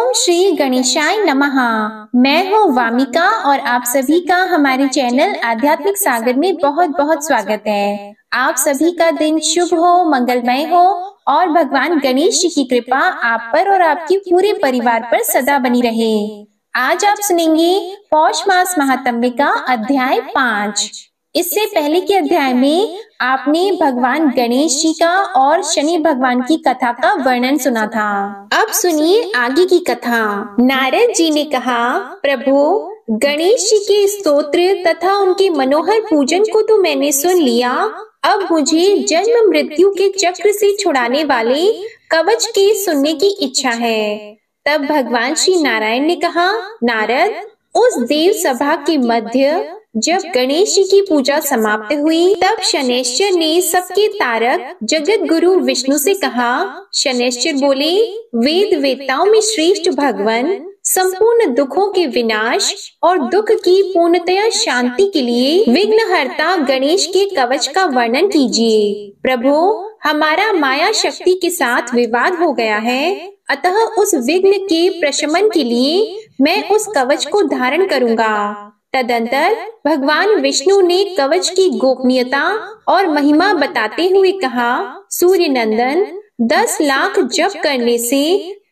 ओम श्री गणेशाय नमः। मैं हूँ वामिका और आप सभी का हमारे चैनल आध्यात्मिक सागर में बहुत बहुत स्वागत है। आप सभी का दिन शुभ हो, मंगलमय हो और भगवान गणेश जी की कृपा आप पर और आपके पूरे परिवार पर सदा बनी रहे। आज आप सुनेंगे पौष मास महात्म्य का अध्याय 5। इससे पहले के अध्याय में आपने भगवान गणेश जी का और शनि भगवान की कथा का वर्णन सुना था। अब सुनिए आगे की कथा। नारद जी ने कहा, प्रभु गणेश जी के स्तोत्र तथा उनके मनोहर पूजन को तो मैंने सुन लिया, अब मुझे जन्म मृत्यु के चक्र से छुड़ाने वाले कवच के सुनने की इच्छा है। तब भगवान श्री नारायण ने कहा, नारद, उस देव सभा के मध्य जब गणेश जी की पूजा समाप्त हुई, तब शनैश्चर ने सबके तारक जगत गुरु विष्णु से कहा। शनैश्चर बोले, वेद वेत्ताओं में श्रेष्ठ भगवान, संपूर्ण दुखों के विनाश और दुख की पूर्णतया शांति के लिए विघ्नहर्ता गणेश के कवच का वर्णन कीजिए। प्रभु, हमारा माया शक्ति के साथ विवाद हो गया है, अतः उस विघ्न के प्रशमन के लिए मैं उस कवच को धारण करूंगा। तदंतर भगवान विष्णु ने कवच की गोपनीयता और महिमा बताते हुए कहा, सूर्य नंदन, 10 लाख जप करने से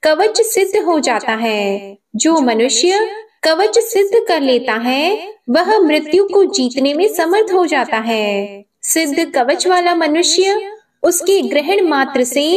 कवच सिद्ध हो जाता है। जो मनुष्य कवच सिद्ध कर लेता है वह मृत्यु को जीतने में समर्थ हो जाता है। सिद्ध कवच वाला मनुष्य उसके ग्रहण मात्र से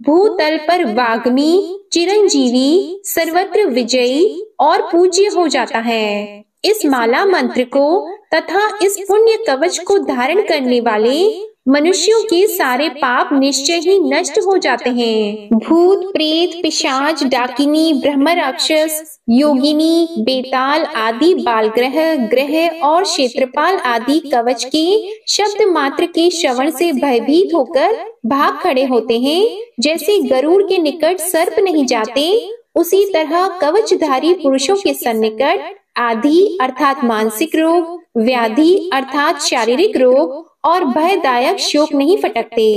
भूतल पर वाग्मी, चिरंजीवी, सर्वत्र विजयी और पूज्य हो जाता है। इस माला मंत्र को तथा इस पुण्य कवच को धारण करने वाले मनुष्यों के सारे पाप निश्चय ही नष्ट हो जाते हैं। भूत, प्रेत, पिशाच, डाकिनी, ब्रह्म राक्षस, योगिनी, बेताल आदि बालग्रह, ग्रह और क्षेत्रपाल आदि कवच के शब्द मात्र के श्रवण से भयभीत होकर भाग खड़े होते हैं। जैसे गरुड़ के निकट सर्प नहीं जाते, उसी तरह कवचधारी पुरुषों के सन्निकट आदि अर्थात मानसिक रोग, व्याधि अर्थात शारीरिक रोग और भयदायक शोक नहीं फटकते।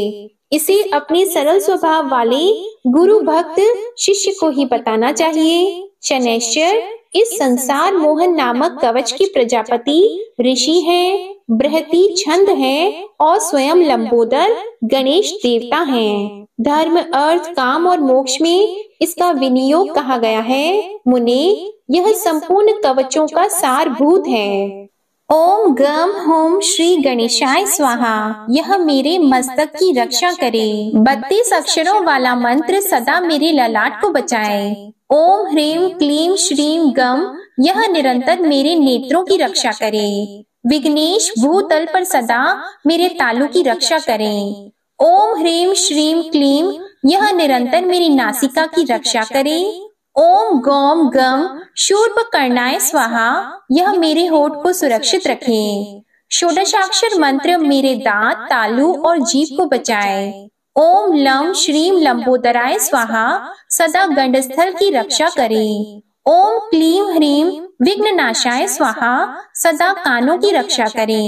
इसे अपने सरल स्वभाव वाले गुरु भक्त शिष्य को ही बताना चाहिए। शनैश्चर इस संसार मोहन नामक कवच के प्रजापति ऋषि हैं, बृहति छंद हैं और स्वयं लंबोदर गणेश देवता हैं। धर्म, अर्थ, काम और मोक्ष में इसका विनियोग कहा गया है। मुने, यह संपूर्ण कवचों का सारभूत है। ओम गम होम श्री गणेशाय स्वाहा। यह मेरे मस्तक की रक्षा करे। 32 अक्षरों वाला मंत्र सदा मेरे ललाट को बचाए। ओम ह्रीम क्लीम श्रीम गम, यह निरंतर मेरे नेत्रों की रक्षा करे। विघ्नेश भूतल पर सदा मेरे तालू की रक्षा करें। ओम ह्रीम श्रीम क्लीम, यह निरंतर मेरी नासिका की रक्षा करे। ओम गौम गम शूर्पकर्णाय स्वाहा, यह मेरे होठ को सुरक्षित रखे। षोडशाक्षर मंत्र मेरे दांत, तालू और जीभ को बचाए। ओम लम श्रीम लंबोदराय स्वाहा, सदा गंडस्थल की रक्षा करे। ओम क्लीम ह्रीम विघ्ननाशाय स्वाहा, सदा कानों की रक्षा करे।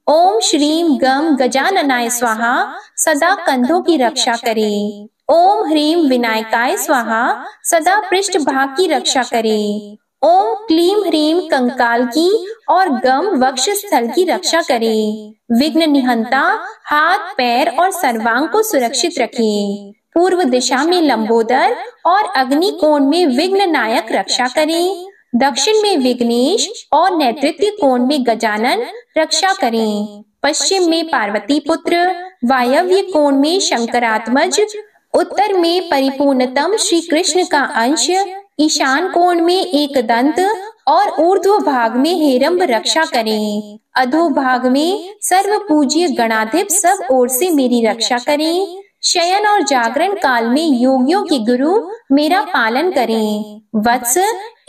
ओम श्रीम गम गजाननाय स्वाहा, सदा कंधों की रक्षा करे। ओम ह्रीम विनायकाय स्वाहा, सदा पृष्ठ भाग की रक्षा करे। ओम क्लीम ह्रीम कंकाल की और गम वक्ष स्थल की रक्षा करे। विघ्न निहंता हाथ, पैर और सर्वांग को सुरक्षित रखे। पूर्व दिशा में लंबोदर और अग्नि कोण में विघ्न नायक रक्षा करे। दक्षिण में विघ्नेश और नेतृत्व कोण में गजानन रक्षा करें। पश्चिम में पार्वती पुत्र, वायव्य कोण में शंकरात्मज, उत्तर में परिपूर्णतम श्री कृष्ण का अंश, ईशान कोण में एकदंत और ऊर्ध्व भाग में हेरंब रक्षा करें। अधो भाग में सर्व पूज्य गणाधिप सब ओर से मेरी रक्षा करें। शयन और जागरण काल में योगियों के गुरु मेरा पालन करें। वत्स,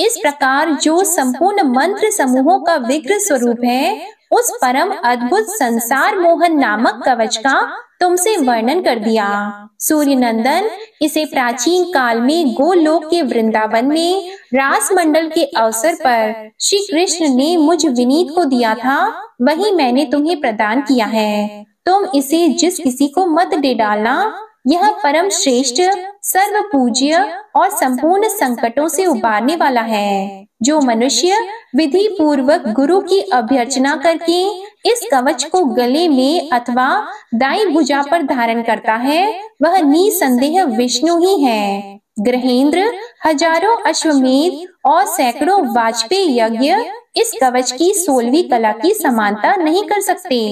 इस प्रकार जो संपूर्ण मंत्र समूहों का विग्रह स्वरूप है, उस परम अद्भुत संसार मोहन नामक कवच का तुमसे वर्णन कर दिया। सूर्य नंदन, इसे प्राचीन काल में गोलोक के वृंदावन में रास मंडल के अवसर पर श्री कृष्ण ने मुझ विनीत को दिया था, वही मैंने तुम्हें प्रदान किया है। तुम इसे जिस किसी को मत दे डालना, यह परम श्रेष्ठ, सर्व पूज्य और संपूर्ण संकटों से उबारने वाला है। जो मनुष्य विधि पूर्वक गुरु की अभ्यर्चना करके इस कवच को गले में अथवा दाई भुजा पर धारण करता है, वह निसंदेह विष्णु ही है। ग्रहेंद्र, हजारों अश्वमेध और सैकड़ों वाजपेयी यज्ञ इस कवच की 16वीं कला की समानता नहीं कर सकते।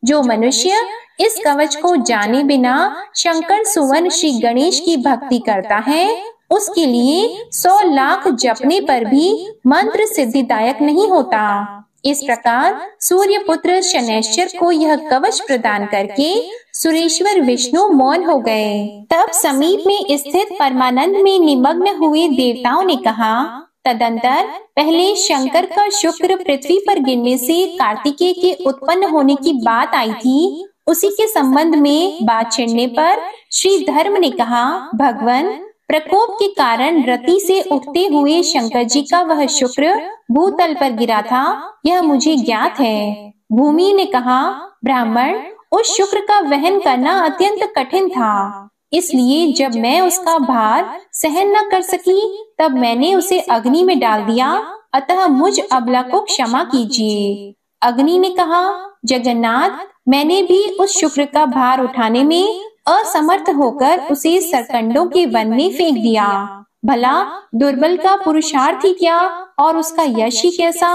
जो मनुष्य इस कवच को जाने बिना शंकर सुवन श्री गणेश की भक्ति करता है, उसके लिए 100 लाख जपने पर भी मंत्र सिद्धिदायक नहीं होता। इस प्रकार सूर्य पुत्र शनैश्चर को यह कवच प्रदान करके सुरेश्वर विष्णु मौन हो गए। तब समीप में स्थित परमानंद में निमग्न हुए देवताओं ने कहा, तदंतर पहले शंकर का शुक्र पृथ्वी पर गिरने से कार्तिकेय के उत्पन्न होने की बात आई थी। उसी के संबंध में बात छिड़ने पर श्री धर्म ने कहा, भगवान, प्रकोप के कारण रति से उठते हुए शंकर जी का वह शुक्र भूतल पर गिरा था, यह मुझे ज्ञात है। भूमि ने कहा, ब्राह्मण, उस शुक्र का वहन करना अत्यंत कठिन था, इसलिए जब मैं उसका भार सहन न कर सकी तब मैंने उसे अग्नि में डाल दिया, अतः मुझ अबला को क्षमा कीजिए। अग्नि ने कहा, जगन्नाथ, मैंने भी उस शुक्र का भार उठाने में असमर्थ होकर उसे सरकंडों के वन में फेंक दिया। भला दुर्बल का पुरुषार्थ ही क्या और उसका यश ही कैसा।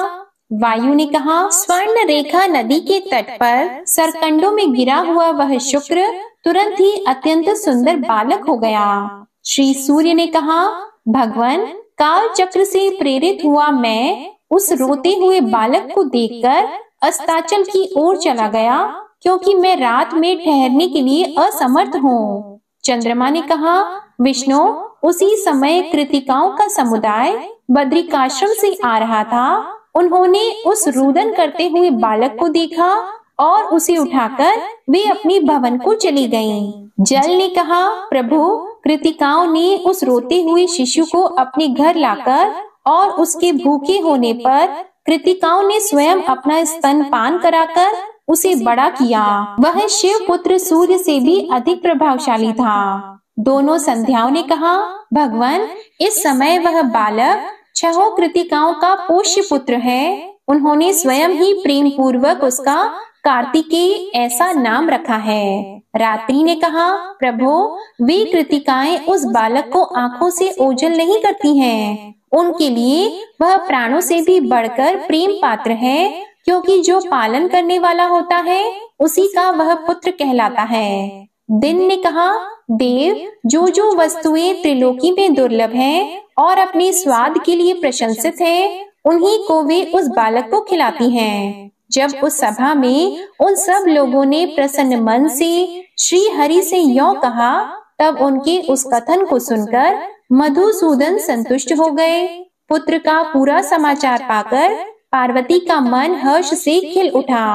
वायु ने कहा, स्वर्ण रेखा नदी के तट पर सरकंडों में गिरा हुआ वह शुक्र तुरंत ही अत्यंत सुंदर बालक हो गया। श्री सूर्य ने कहा, भगवान, काल चक्र से प्रेरित हुआ मैं उस रोते हुए बालक को देखकर अस्ताचल की ओर चला गया, क्योंकि मैं रात में ठहरने के लिए असमर्थ हूँ। चंद्रमा ने कहा, विष्णु, उसी समय कृतिकाओं का समुदाय बद्रिकाश्रम से आ रहा था। उन्होंने उस रुदन करते हुए बालक को देखा और उसे उठाकर वे अपने भवन को चली गईं। जल ने कहा, प्रभु, कृतिकाओं ने उस रोते हुए शिशु को अपने घर लाकर और उसके भूखे होने पर कृतिकाओं ने स्वयं अपना स्तनपान कराकर उसे बड़ा किया। वह शिव पुत्र सूर्य से भी अधिक प्रभावशाली था। दोनों संध्याओं ने कहा, भगवान, इस समय वह बालक 6 कृतिकाओं का पोष्य पुत्र है। उन्होंने स्वयं ही प्रेम पूर्वक उसका कार्तिकेय ऐसा नाम रखा है। रात्रि ने कहा, प्रभु, वे कृतिकाएं उस बालक को आंखों से ओझल नहीं करती हैं। उनके लिए वह प्राणों से भी बढ़कर प्रेम पात्र है, क्योंकि जो पालन करने वाला होता है उसी का वह पुत्र कहलाता है। दिन ने कहा, देव, जो वस्तुएं त्रिलोकी में दुर्लभ हैं और अपने स्वाद के लिए प्रशंसित है, उन्हीं को वे उस बालक को खिलाती हैं। जब उस सभा में उन सब लोगों ने प्रसन्न मन से श्री हरि से यों कहा, तब उनके उस कथन को सुनकर मधुसूदन संतुष्ट हो गए। पुत्र का पूरा समाचार पाकर पार्वती का मन हर्ष से खिल उठा।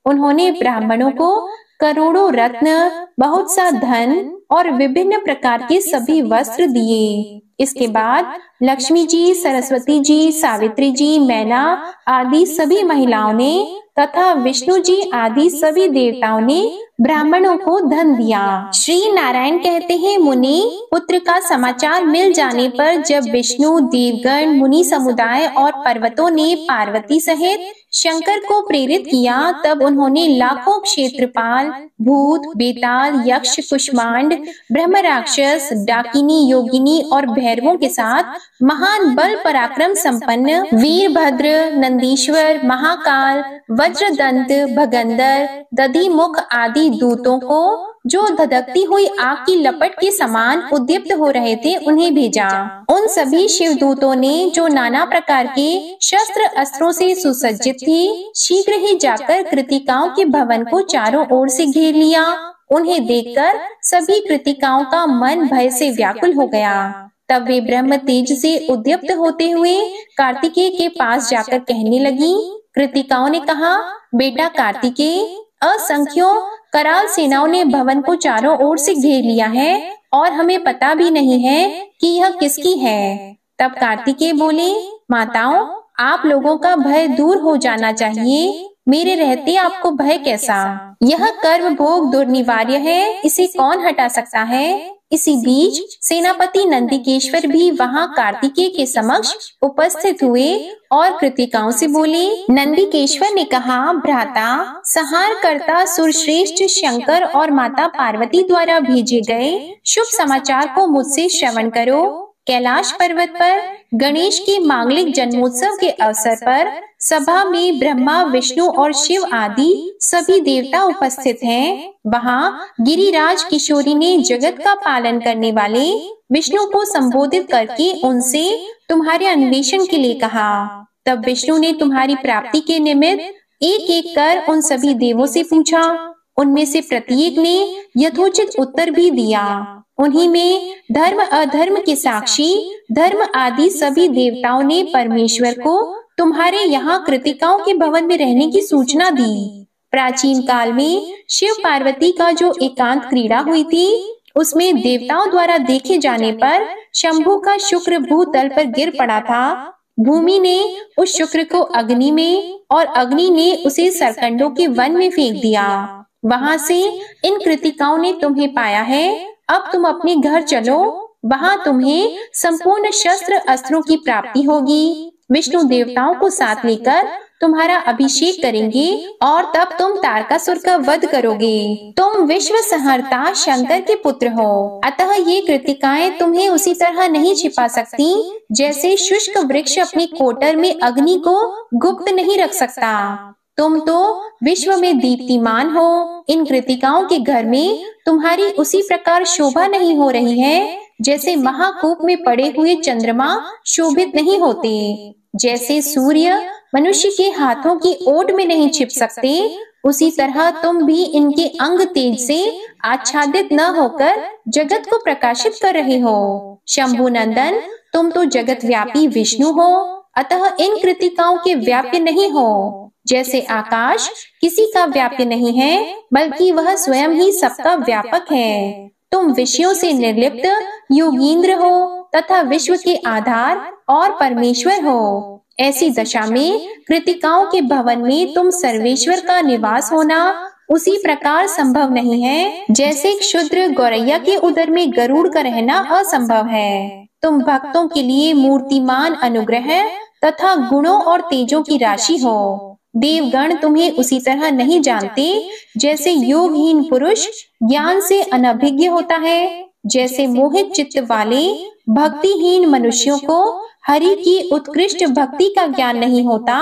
उन्होंने ब्राह्मणों को करोड़ों रत्न, बहुत सा धन और विभिन्न प्रकार के सभी वस्त्र दिए। इसके बाद लक्ष्मी जी, सरस्वती जी, सावित्री जी, मैना आदि सभी महिलाओं ने तथा विष्णु जी आदि सभी देवताओं ने ब्राह्मणों को धन दिया। श्री नारायण कहते हैं, मुनि, पुत्र का समाचार मिल जाने पर जब विष्णु, देवगण, मुनि समुदाय और पर्वतों ने पार्वती सहित शंकर को प्रेरित किया, तब उन्होंने लाखों क्षेत्रपाल, भूत, बेताल, यक्ष, कुष्मांड, ब्रह्म राक्षस, डाकिनी, योगिनी और भैरवों के साथ महान बल पराक्रम संपन्न वीरभद्र, नंदीश्वर, महाकाल, वज्रदंत, भगंदर, दधिमुख आदि दूतों को, जो धधकती हुई आग की लपट के समान उद्दीप्त हो रहे थे, उन्हें भेजा। उन सभी शिवदूतों ने, जो नाना प्रकार के शस्त्र अस्त्रों से सुसज्जित थी, शीघ्र ही जाकर कृतिकाओं के भवन को चारों ओर से घेर लिया। उन्हें देखकर सभी कृतिकाओं का मन भय से व्याकुल हो गया। तब वे ब्रह्म तेज से उद्दीप्त होते हुए कार्तिकेय के पास जाकर कहने लगी। कृतिकाओं ने कहा, बेटा कार्तिकेय, असंख्यों कराल सेनाओं ने भवन को चारों ओर से घेर लिया है और हमें पता भी नहीं है कि यह किसकी है। तब कार्तिकेय बोले, माताओं, आप लोगों का भय दूर हो जाना चाहिए। मेरे रहते आपको भय कैसा। यह कर्म भोग दुर्निवार्य है, इसे कौन हटा सकता है। इसी बीच सेनापति नंदिकेश्वर भी वहां कार्तिकेय के समक्ष उपस्थित हुए और कृतिकाओं से बोले। नंदिकेश्वर ने कहा, भ्राता, संहारकर्ता सुरश्रेष्ठ शंकर और माता पार्वती द्वारा भेजे गए शुभ समाचार को मुझसे श्रवण करो। कैलाश पर्वत पर गणेश के मांगलिक जन्मोत्सव के अवसर पर सभा में ब्रह्मा, विष्णु और शिव आदि सभी देवता उपस्थित हैं। वहां गिरिराज किशोरी ने जगत का पालन करने वाले विष्णु को संबोधित करके उनसे तुम्हारे अन्वेषण के लिए कहा। तब विष्णु ने तुम्हारी प्राप्ति के निमित्त एक एक कर उन सभी देवों से पूछा। उनमें से प्रत्येक ने यथोचित उत्तर भी दिया। उन्हीं में धर्म अधर्म के साक्षी धर्म आदि सभी देवताओं ने परमेश्वर को तुम्हारे यहाँ कृतिकाओं के भवन में रहने की सूचना दी। प्राचीन काल में शिव पार्वती का जो एकांत क्रीड़ा हुई थी, उसमें देवताओं द्वारा देखे जाने पर शंभु का शुक्र भूतल पर गिर पड़ा था। भूमि ने उस शुक्र को अग्नि में और अग्नि ने उसे सरकंडों के वन में फेंक दिया। वहां से इन कृतिकाओं ने तुम्हें पाया है। अब तुम अपने घर चलो, वहां तुम्हें संपूर्ण शस्त्र अस्त्रों की प्राप्ति होगी। विष्णु देवताओं को साथ लेकर तुम्हारा अभिषेक करेंगे और तब तुम तारकासुर का वध करोगे। तुम विश्व संहर्ता शंकर के पुत्र हो, अतः ये कृतिकाएं तुम्हें उसी तरह नहीं छिपा सकती जैसे शुष्क वृक्ष अपने कोटर में अग्नि को गुप्त नहीं रख सकता। तुम तो विश्व में दीप्तिमान हो। इन कृतिकाओं के घर में तुम्हारी उसी प्रकार शोभा नहीं हो रही है जैसे महाकूप में पड़े हुए चंद्रमा शोभित नहीं होते। जैसे सूर्य मनुष्य के हाथों की ओट में नहीं छिप सकते, उसी तरह तुम भी इनके अंग तेज से आच्छादित न होकर जगत को प्रकाशित कर रहे हो। शंभु नंदन, तुम तो जगत व्यापी विष्णु हो, अतः इन कृतिकाओं के व्याप्य नहीं हो। जैसे आकाश किसी का व्याप्य नहीं है, बल्कि वह स्वयं ही सबका व्यापक है। तुम विषयों से निर्लिप्त योगींद्र हो तथा विश्व के आधार और परमेश्वर हो। ऐसी दशा में कृतिकाओं के भवन में तुम सर्वेश्वर का निवास होना उसी प्रकार संभव नहीं है जैसे क्षुद्र गौरैया के उदर में गरुड़ का रहना असंभव है। तुम भक्तों के लिए मूर्तिमान अनुग्रह तथा गुणों और तेजों की राशि हो। देवगण तुम्हें उसी तरह नहीं जानते जैसे योगहीन पुरुष ज्ञान से अनभिज्ञ होता है। जैसे मोहित चित्त वाले भक्तिहीन मनुष्यों को हरि की उत्कृष्ट भक्ति का ज्ञान नहीं होता,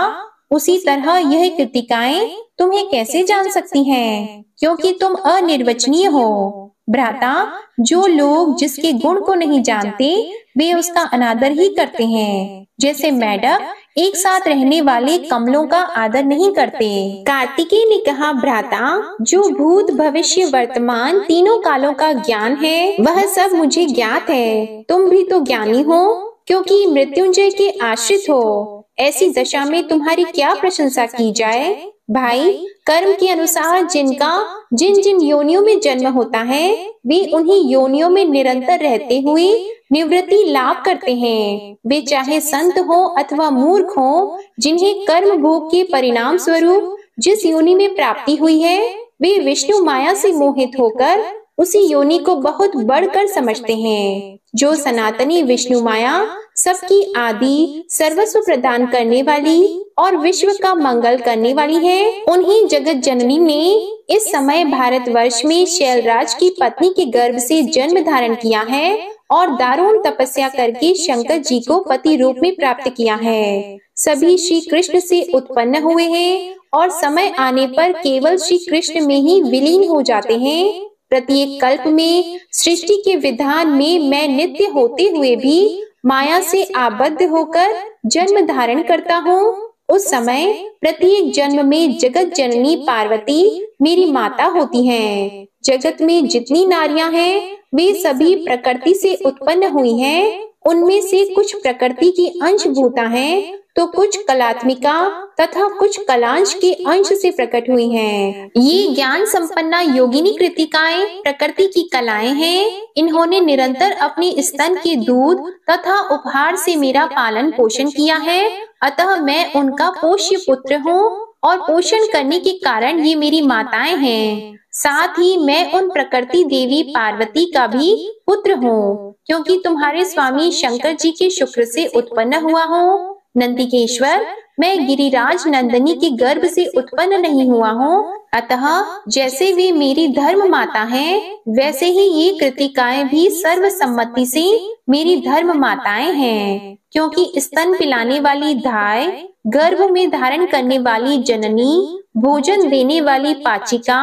उसी तरह यह कृतिकाएं तुम्हें कैसे जान सकती हैं, क्योंकि तुम अनिर्वचनीय हो। भ्राता, जो लोग जिसके गुण को नहीं जानते वे उसका अनादर ही करते हैं। जैसे मेढक एक साथ रहने वाले कमलों का आदर नहीं करते। कार्तिकेय ने कहा, भ्राता, जो भूत भविष्य वर्तमान तीनों कालों का ज्ञान है वह सब मुझे ज्ञात है। तुम भी तो ज्ञानी हो, क्योंकि मृत्युंजय के आश्रित हो। ऐसी दशा में तुम्हारी क्या प्रशंसा की जाए। भाई, कर्म के अनुसार जिनका जिन जिन योनियों में जन्म होता है वे उन्हीं योनियों में निरंतर रहते हुए निवृत्ति लाभ करते हैं। वे चाहे संत हो अथवा मूर्ख हो, जिन्हें कर्म भोग के परिणाम स्वरूप जिस योनि में प्राप्ति हुई है वे विष्णु माया से मोहित होकर उसी योनि को बहुत बढ़कर समझते हैं। जो सनातनी विष्णु माया सबकी आदि सर्वस्व प्रदान करने वाली और विश्व का मंगल करने वाली है, उन्हीं जगत जननी ने इस समय भारतवर्ष में शैलराज की पत्नी के गर्भ से जन्म धारण किया है और दारुण तपस्या करके शंकर जी को पति रूप में प्राप्त किया है। सभी श्री कृष्ण से उत्पन्न हुए हैं और समय आने पर केवल श्री कृष्ण में ही विलीन हो जाते हैं। प्रत्येक कल्प में सृष्टि के विधान में मैं नित्य होते हुए भी माया से आबद्ध होकर जन्म धारण करता हूँ। उस समय प्रत्येक जन्म में जगत जननी पार्वती मेरी माता होती हैं। जगत में जितनी नारियां हैं वे सभी प्रकृति से उत्पन्न हुई हैं। उनमें से कुछ प्रकृति की अंशभूता हैं, तो कुछ कलात्मिका तथा कुछ कलांश के अंश से प्रकट हुई हैं। ये ज्ञान संपन्ना योगिनी कृतिकाएं प्रकृति की कलाएं हैं। इन्होंने निरंतर अपने स्तन के दूध तथा उपहार से मेरा पालन पोषण किया है, अतः मैं उनका पोष्य पुत्र हूँ। और पोषण करने के कारण ये मेरी माताएं हैं। साथ ही मैं उन प्रकृति देवी पार्वती का भी पुत्र हूँ, क्योंकि तुम्हारे स्वामी शंकर जी के शुक्र से उत्पन्न हुआ हूँ। नंदिकेश्वर, मैं गिरिराज नंदिनी के गर्भ से उत्पन्न नहीं हुआ हूँ, अतः जैसे वे मेरी धर्म माता हैं, वैसे ही ये कृतिकाएं भी सर्वसम्मति से मेरी धर्म माताएं हैं, क्योंकि स्तन पिलाने वाली धाय, गर्भ में धारण करने वाली जननी, भोजन देने वाली पाचिका,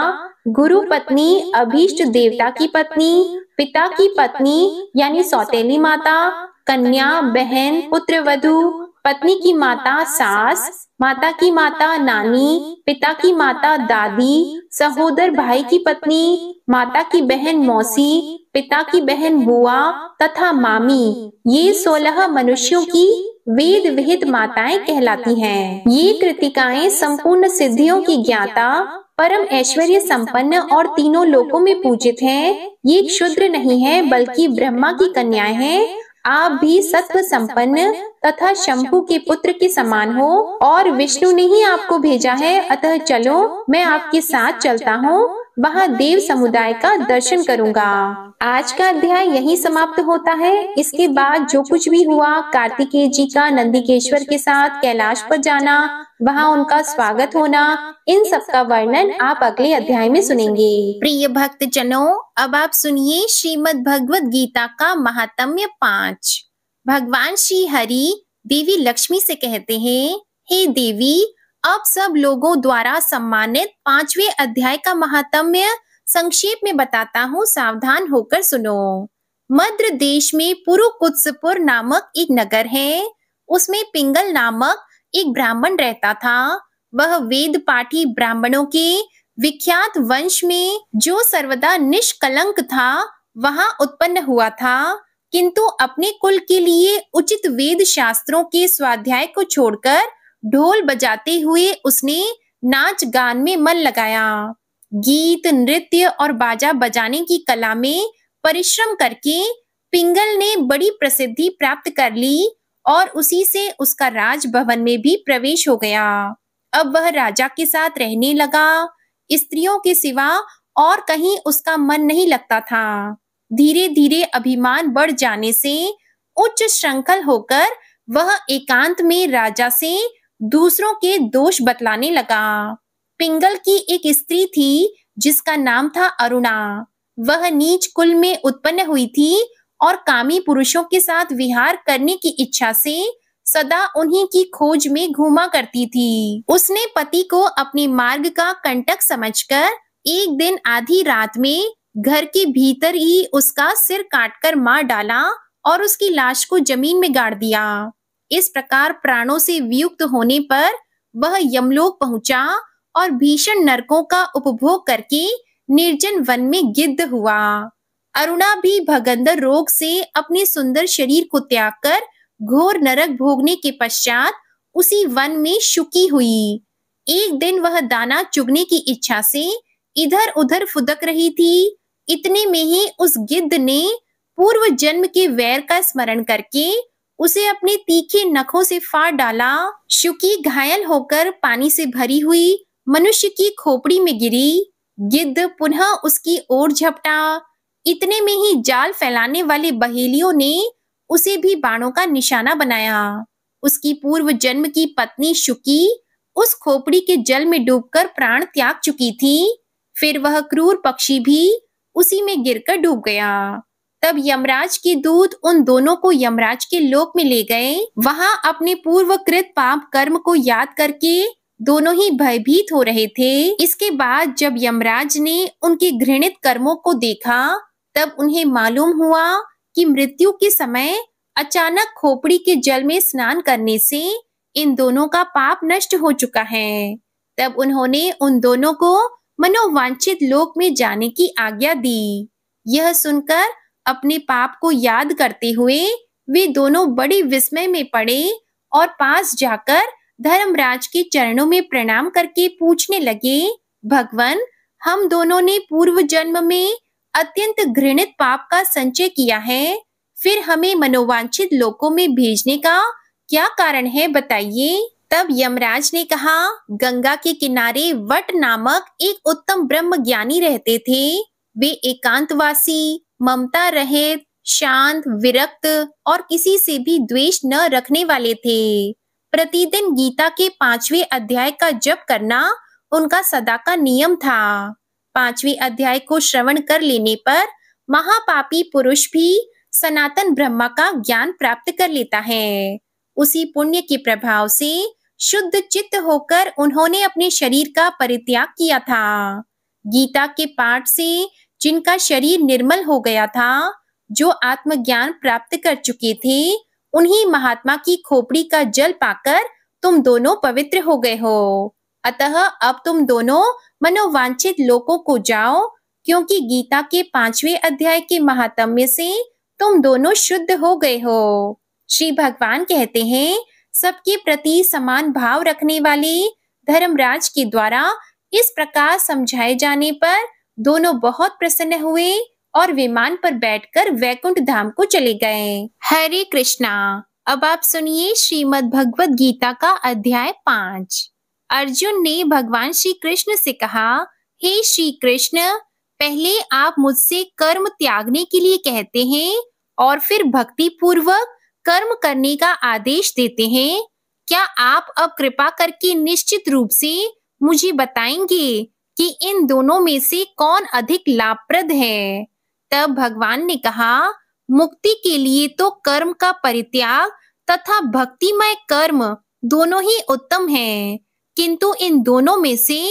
गुरु पत्नी, अभीष्ट देवता की पत्नी, पिता की पत्नी यानी सौतेली माता, कन्या, बहन, पुत्रवधू, पत्नी की माता सास, माता की माता नानी, पिता की माता दादी, सहोदर भाई की पत्नी, माता की बहन मौसी, पिता की बहन बुआ तथा मामी, ये 16 मनुष्यों की वेद विहित माताएं कहलाती हैं। ये कृतिकाएं संपूर्ण सिद्धियों की ज्ञाता, परम ऐश्वर्य संपन्न और तीनों लोकों में पूजित हैं। ये क्षुद्र नहीं है, बल्कि ब्रह्मा की कन्याएं हैं। आप भी सत्व संपन्न तथा शंभु के पुत्र के समान हो और विष्णु ने ही आपको भेजा है, अतः चलो मैं आपके साथ चलता हूँ, वहाँ देव समुदाय का दर्शन करूँगा। आज का अध्याय यहीं समाप्त होता है। इसके बाद जो कुछ भी हुआ, कार्तिकेय जी का नंदिकेश्वर के साथ कैलाश पर जाना, वहाँ उनका स्वागत होना, इन सब का वर्णन आप अगले अध्याय में सुनेंगे। प्रिय भक्त जनों, अब आप सुनिए श्रीमद् भगवद गीता का महात्म्य 5। भगवान श्री हरि देवी लक्ष्मी से कहते हैं, हे देवी, अब सब लोगों द्वारा सम्मानित 5वें अध्याय का महात्म्य संक्षेप में बताता हूँ, सावधान होकर सुनो। मद्र देश में पुरुकुत्सपुर नामक एक नगर है। उसमें पिंगल नामक एक ब्राह्मण रहता था। वह वेद पाठी ब्राह्मणों के विख्यात वंश में, जो सर्वदा निष्कलंक था, वहां उत्पन्न हुआ था, किंतु अपने कुल के लिए उचित वेद शास्त्रों के स्वाध्याय को छोड़कर ढोल बजाते हुए उसने नाच गान में मन लगाया। गीत, नृत्य और बाजा बजाने की कला में परिश्रम करके पिंगल ने बड़ी प्रसिद्धि प्राप्त कर ली और उसी से उसका राजभवन में भी प्रवेश हो गया। अब वह राजा के साथ रहने लगा। स्त्रियों के सिवा और कहीं उसका मन नहीं लगता था। धीरे धीरे अभिमान बढ़ जाने से उच्च श्रृंखल होकर वह एकांत में राजा से दूसरों के दोष बतलाने लगा। पिंगल की एक स्त्री थी जिसका नाम था अरुणा। वह नीच कुल में उत्पन्न हुई थी और कामी पुरुषों के साथ विहार करने की इच्छा से सदा उन्हीं की खोज में घूमा करती थी। उसने पति को अपने मार्ग का कंटक समझकर एक दिन आधी रात में घर के भीतर ही उसका सिर काटकर मार डाला और उसकी लाश को जमीन में गाड़ दिया। इस प्रकार प्राणों से वियुक्त होने पर वह यमलोक पहुंचा और भीषण नरकों का उपभोग करके निर्जन वन में गिद्ध हुआ। अरुणा भी भगंदर रोग से अपने सुंदर शरीर को त्याग कर घोर नरक भोगने के पश्चात उसी वन में शुकी हुई। एक दिन वह दाना चुगने की इच्छा से इधर उधर फुदक रही थी। इतने में ही उस गिद्ध ने पूर्व जन्म के वैर का स्मरण करके उसे अपने तीखे नखों से फाड़ डाला। शुकी घायल होकर पानी से भरी हुई मनुष्य की खोपड़ी में गिरी। गिद्ध पुनः उसकी ओर झपटा। इतने में ही जाल फैलाने वाले बहेलियों ने उसे भी बाणों का निशाना बनाया। उसकी पूर्व जन्म की पत्नी शुकी उस खोपड़ी के जल में डूबकर प्राण त्याग चुकी थी। फिर वह क्रूर पक्षी भी उसी में गिरकर डूब गया। तब यमराज के दूत उन दोनों को यमराज के लोक में ले गए। वहां अपने पूर्वकृत पाप कर्म को याद करके दोनों ही भयभीत हो रहे थे। इसके बाद जब यमराज ने उनके घृणित कर्मों को देखा, तब उन्हें मालूम हुआ कि मृत्यु के समय अचानक खोपड़ी के जल में स्नान करने से इन दोनों का पाप नष्ट हो चुका है। तब उन्होंने उन दोनों को मनोवांछित लोक में जाने की आज्ञा दी। यह सुनकर अपने पाप को याद करते हुए वे दोनों बड़े विस्मय में पड़े और पास जाकर धर्मराज के चरणों में प्रणाम करके पूछने लगे, भगवान, हम दोनों ने पूर्व जन्म में अत्यंत घृणित पाप का संचय किया है, फिर हमें मनोवांछित लोकों में भेजने का क्या कारण है, बताइए। तब यमराज ने कहा, गंगा के किनारे वट नामक एक उत्तम ब्रह्म ज्ञानी रहते थे। वे एकांतवासी, ममता रहित, शांत, विरक्त और किसी से भी द्वेष न रखने वाले थे। प्रतिदिन गीता के 5वें अध्याय का जप करना उनका सदा का नियम था। 5वें अध्याय को श्रवण कर लेने पर महापापी पुरुष भी सनातन ब्रह्मा का ज्ञान प्राप्त कर लेता है। उसी पुण्य के प्रभाव से शुद्ध चित्त होकर उन्होंने अपने शरीर का परित्याग किया था। गीता के पाठ से जिनका शरीर निर्मल हो गया था, जो आत्मज्ञान प्राप्त कर चुके थे, उन्हीं महात्मा की खोपड़ी का जल पाकर तुम दोनों पवित्र हो गए हो। अतः अब तुम दोनों मनोवांछित लोकों को जाओ, क्योंकि गीता के 5वें अध्याय के महात्म्य से तुम दोनों शुद्ध हो गए हो। श्री भगवान कहते हैं, सबके प्रति समान भाव रखने वाले धर्मराज के द्वारा इस प्रकार समझाए जाने पर दोनों बहुत प्रसन्न हुए और विमान पर बैठकर वैकुंठ धाम को चले गए। हरे कृष्णा। अब आप सुनिए श्रीमद् भगवत गीता का अध्याय 5। अर्जुन ने भगवान श्री कृष्ण से कहा, हे श्री कृष्ण, पहले आप मुझसे कर्म त्यागने के लिए कहते हैं और फिर भक्ति पूर्वक कर्म करने का आदेश देते हैं। क्या आप अब कृपा करके निश्चित रूप से मुझे बताएंगे कि इन दोनों में से कौन अधिक लाभप्रद है? तब भगवान ने कहा, मुक्ति के लिए तो कर्म का परित्याग तथा भक्तिमय कर्म दोनों ही उत्तम हैं, किंतु इन दोनों में से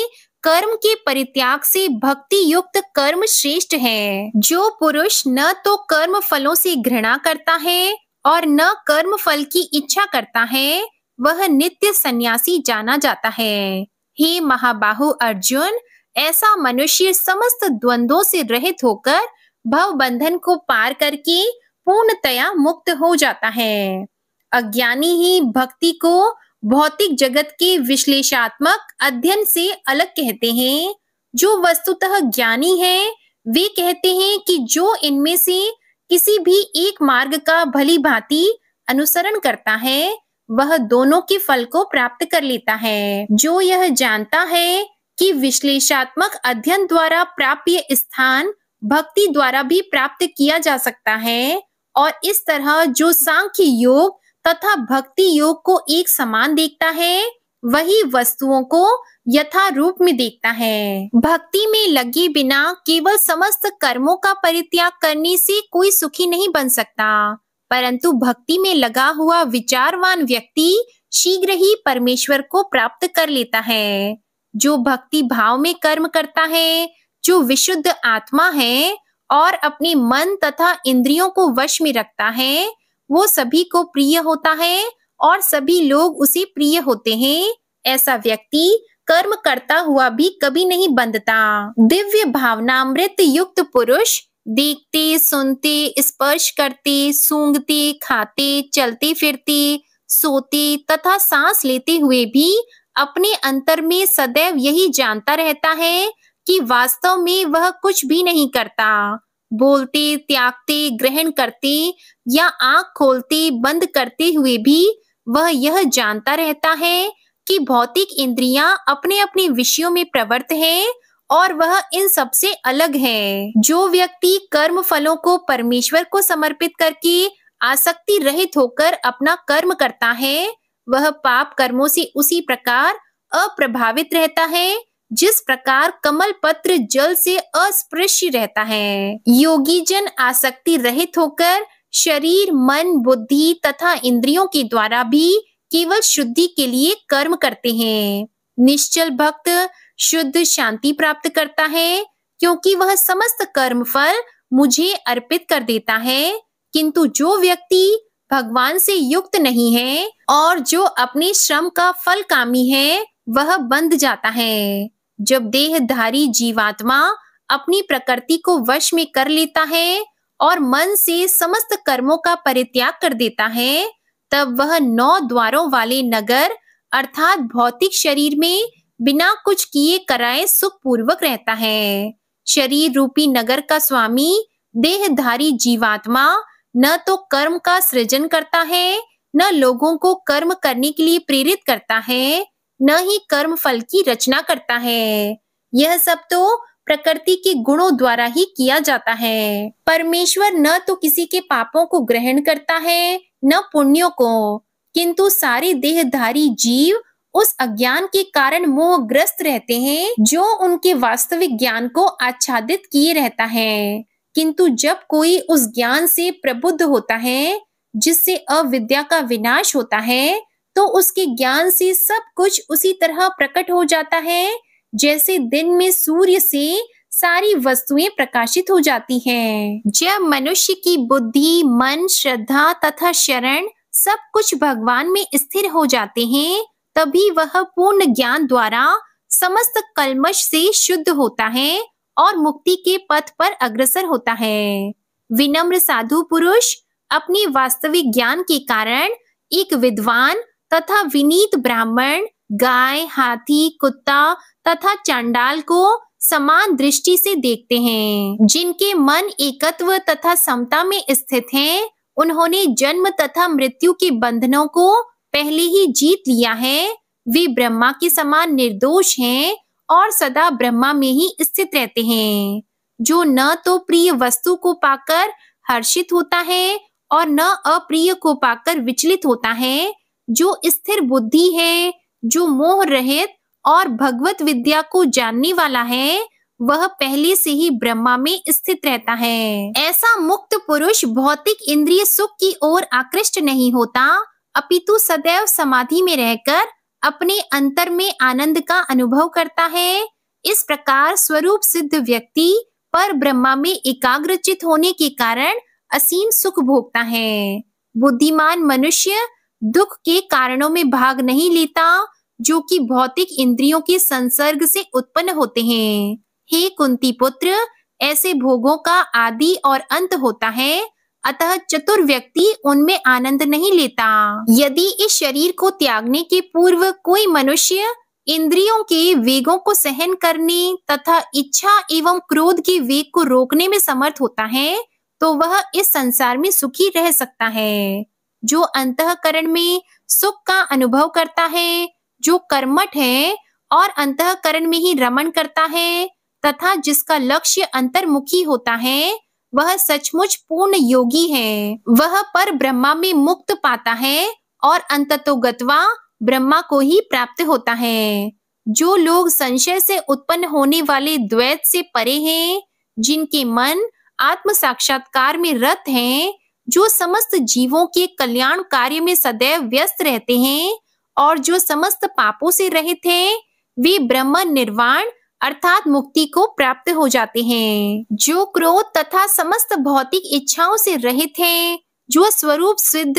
कर्म के परित्याग से भक्ति युक्त कर्म श्रेष्ठ है। जो पुरुष न तो कर्म फलों से घृणा करता है और न कर्म फल की इच्छा करता है, वह नित्य सन्यासी जाना जाता है। हे महाबाहु अर्जुन, ऐसा मनुष्य समस्त द्वंद्वों से रहित होकर भव बंधन को पार करके पूर्णतया मुक्त हो जाता है। अज्ञानी ही भक्ति को भौतिक जगत के विश्लेषणात्मक अध्ययन से अलग कहते हैं। जो वस्तुतः ज्ञानी है, वे कहते हैं कि जो इनमें से किसी भी एक मार्ग का भली भांति अनुसरण करता है, वह दोनों के फल को प्राप्त कर लेता है। जो यह जानता है कि विश्लेषणात्मक अध्ययन द्वारा प्राप्य स्थान भक्ति द्वारा भी प्राप्त किया जा सकता है, और इस तरह जो सांख्य योग तथा भक्ति योग को एक समान देखता है, वही वस्तुओं को यथा रूप में देखता है। भक्ति में लगे बिना केवल समस्त कर्मों का परित्याग करने से कोई सुखी नहीं बन सकता, परंतु भक्ति में लगा हुआ विचारवान व्यक्ति शीघ्र ही परमेश्वर को प्राप्त कर लेता है। जो भक्ति भाव में कर्म करता है, जो विशुद्ध आत्मा है और अपने मन तथा इंद्रियों को वश में रखता है, वो सभी को प्रिय होता है और सभी लोग उसे प्रिय होते हैं। ऐसा व्यक्ति कर्म करता हुआ भी कभी नहीं बंधता। दिव्य भावनामृत युक्त पुरुष देखते, सुनते, स्पर्श करते, सूंघते, खाते, चलते फिरते, सोते तथा सांस लेते हुए भी अपने अंतर में सदैव यही जानता रहता है कि वास्तव में वह कुछ भी नहीं करता। बोलते, त्यागते, ग्रहण करते या आंख खोलते बंद करते हुए भी वह यह जानता रहता है कि भौतिक इंद्रियां अपने अपने विषयों में प्रवृत्त है और वह इन सबसे अलग है। जो व्यक्ति कर्म फलों को परमेश्वर को समर्पित करके आसक्ति रहित होकर अपना कर्म करता है, वह पाप कर्मों से उसी प्रकार अप्रभावित रहता है जिस प्रकार कमल पत्र जल से अस्पृश्य रहता है। योगी जन आसक्ति रहित होकर शरीर, मन, बुद्धि तथा इंद्रियों के द्वारा भी केवल शुद्धि के लिए कर्म करते हैं। निश्चल भक्त शुद्ध शांति प्राप्त करता है, क्योंकि वह समस्त कर्म फल मुझे अर्पित कर देता है। किंतु जो व्यक्ति भगवान से युक्त नहीं है और जो अपने श्रम का फल कामी है, वह बंध जाता है। जब देहधारी जीवात्मा अपनी प्रकृति को वश में कर लेता है और मन से समस्त कर्मों का परित्याग कर देता है, तब वह 9 द्वारों वाले नगर अर्थात भौतिक शरीर में बिना कुछ किए कराए सुख पूर्वक रहता है। शरीर रूपी नगर का स्वामी देहधारी जीवात्मा न तो कर्म का सृजन करता है, न लोगों को कर्म करने के लिए प्रेरित करता है, न ही कर्म फल की रचना करता है। यह सब तो प्रकृति के गुणों द्वारा ही किया जाता है। परमेश्वर न तो किसी के पापों को ग्रहण करता है, न पुण्यों को, किंतु सारे देहधारी जीव उस अज्ञान के कारण मोहग्रस्त रहते हैं जो उनके वास्तविक ज्ञान को आच्छादित किए रहता है। किंतु जब कोई उस ज्ञान से प्रबुद्ध होता है जिससे अविद्या का विनाश होता है, तो उसके ज्ञान से सब कुछ उसी तरह प्रकट हो जाता है जैसे दिन में सूर्य से सारी वस्तुएं प्रकाशित हो जाती हैं। जब मनुष्य की बुद्धि, मन, श्रद्धा तथा शरण सब कुछ भगवान में स्थिर हो जाते हैं, तभी वह पूर्ण ज्ञान द्वारा समस्त कल्मश से शुद्ध होता है और मुक्ति के पथ पर अग्रसर होता है। विनम्र साधु पुरुष अपने वास्तविक ज्ञान के कारण एक विद्वान तथा विनीत ब्राह्मण, गाय, हाथी, कुत्ता तथा चांडाल को समान दृष्टि से देखते हैं। जिनके मन एकत्व तथा समता में स्थित हैं, उन्होंने जन्म तथा मृत्यु के बंधनों को पहले ही जीत लिया है। वे ब्रह्मा के समान निर्दोष हैं और सदा ब्रह्मा में ही स्थित रहते हैं। जो न तो प्रिय वस्तु को पाकर हर्षित होता है और न अप्रिय को पाकर विचलित होता है, जो स्थिर बुद्धि है, जो मोह रहित और भगवत विद्या को जानने वाला है, वह पहले से ही ब्रह्मा में स्थित रहता है। ऐसा मुक्त पुरुष भौतिक इंद्रिय सुख की ओर आकृष्ट नहीं होता, अपितु सदैव समाधि में रहकर अपने अंतर में आनंद का अनुभव करता है। इस प्रकार स्वरूप सिद्ध व्यक्ति पर ब्रह्मा में एकाग्रचित होने के कारण असीम सुख भोगता है। बुद्धिमान मनुष्य दुख के कारणों में भाग नहीं लेता, जो कि भौतिक इंद्रियों के संसर्ग से उत्पन्न होते हैं। हे कुंती पुत्र, ऐसे भोगों का आदि और अंत होता है, अतः चतुर व्यक्ति उनमें आनंद नहीं लेता। यदि इस शरीर को त्यागने के पूर्व कोई मनुष्य इंद्रियों के वेगों को सहन करने तथा इच्छा एवं क्रोध के वेग को रोकने में समर्थ होता है, तो वह इस संसार में सुखी रह सकता है। जो अंतःकरण में सुख का अनुभव करता है, जो कर्मठ है और अंतःकरण में ही रमण करता है तथा जिसका लक्ष्य अंतर्मुखी होता है, वह सचमुच पूर्ण योगी है। वह पर ब्रह्मा में मुक्त पाता है और अंततोगत्वा ब्रह्मा को ही प्राप्त होता है। जो लोग संशय से उत्पन्न होने वाले द्वैत से परे हैं, जिनके मन आत्म साक्षात्कार में रत हैं, जो समस्त जीवों के कल्याण कार्य में सदैव व्यस्त रहते हैं और जो समस्त पापों से रहित हैं, वे ब्रह्म निर्वाण अर्थात मुक्ति को प्राप्त हो जाते हैं। जो क्रोध तथा समस्त भौतिक इच्छाओं से रहित हैं, जो स्वरूप सिद्ध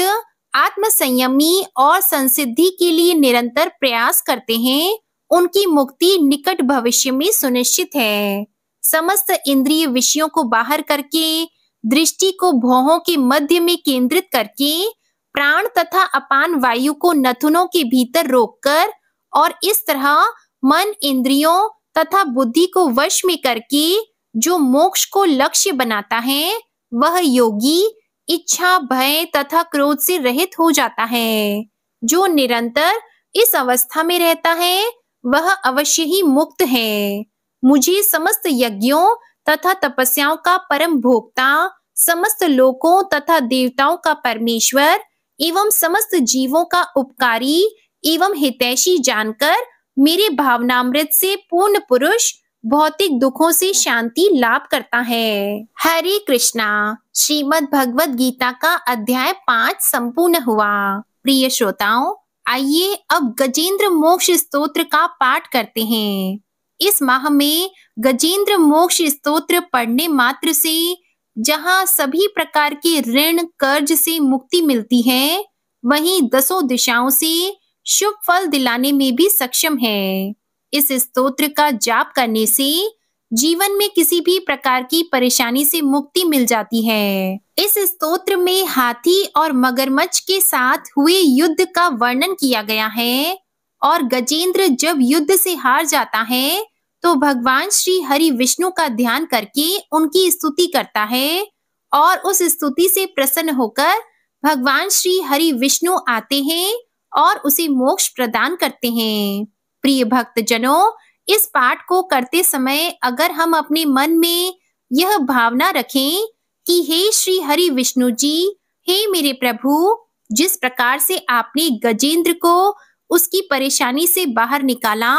आत्म संयमी और संसिद्धि के लिए निरंतर प्रयास करते हैं, उनकी मुक्ति निकट भविष्य में सुनिश्चित है। समस्त इंद्रिय विषयों को बाहर करके, दृष्टि को भौहों के मध्य में केंद्रित करके, प्राण तथा अपान वायु को नथुनों के भीतर रोककर और इस तरह मन, इंद्रियों तथा बुद्धि को वश में करके जो मोक्ष को लक्ष्य बनाता है, वह योगी इच्छा, भय तथा क्रोध से रहित हो जाता है। जो निरंतर इस अवस्था में रहता है, वह अवश्य ही मुक्त है। मुझे समस्त यज्ञों तथा तपस्याओं का परम भोक्ता, समस्त लोकों तथा देवताओं का परमेश्वर एवं समस्त जीवों का उपकारी एवं हितैषी जानकर मेरे भावनामृत से पूर्ण पुरुष भौतिक दुखों से शांति लाभ करता है। हरे कृष्णा। श्रीमद् भगवद गीता का अध्याय 5 संपूर्ण हुआ। प्रिय श्रोताओं, आइए अब गजेंद्र मोक्ष स्तोत्र का पाठ करते हैं। इस माह में गजेंद्र मोक्ष स्तोत्र पढ़ने मात्र से जहाँ सभी प्रकार के ऋण कर्ज से मुक्ति मिलती है, वहीं 10 दिशाओं से शुभ फल दिलाने में भी सक्षम है। इस स्तोत्र का जाप करने से जीवन में किसी भी प्रकार की परेशानी से मुक्ति मिल जाती है। इस स्तोत्र में हाथी और मगरमच्छ के साथ हुए युद्ध का वर्णन किया गया है और गजेंद्र जब युद्ध से हार जाता है तो भगवान श्री हरि विष्णु का ध्यान करके उनकी स्तुति करता है और उस स्तुति से प्रसन्न होकर भगवान श्री हरि विष्णु आते हैं और उसे मोक्ष प्रदान करते हैं। प्रिय भक्त जनों, इस पाठ को करते समय अगर हम अपने मन में यह भावना रखें कि हे श्री हरि विष्णु जी, हे मेरे प्रभु, जिस प्रकार से आपने गजेंद्र को उसकी परेशानी से बाहर निकाला,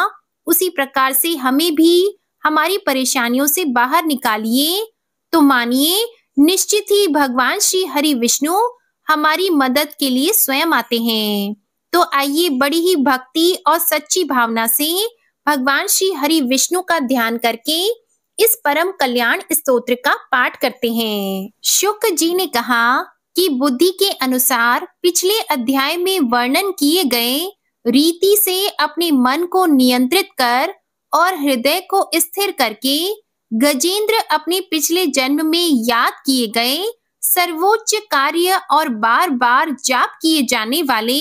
उसी प्रकार से हमें भी हमारी परेशानियों से बाहर निकालिए, तो मानिए निश्चित ही भगवान श्री हरि विष्णु हमारी मदद के लिए स्वयं आते हैं। तो आइए बड़ी ही भक्ति और सच्ची भावना से भगवान श्री हरि विष्णु का ध्यान करके इस परम कल्याण स्तोत्र का पाठ करते हैं। शुक जी ने कहा कि बुद्धि के अनुसार पिछले अध्याय में वर्णन किए गए रीति से अपने मन को नियंत्रित कर और हृदय को स्थिर करके गजेंद्र अपने पिछले जन्म में याद किए गए सर्वोच्च कार्य और बार बार जाप किए जाने वाले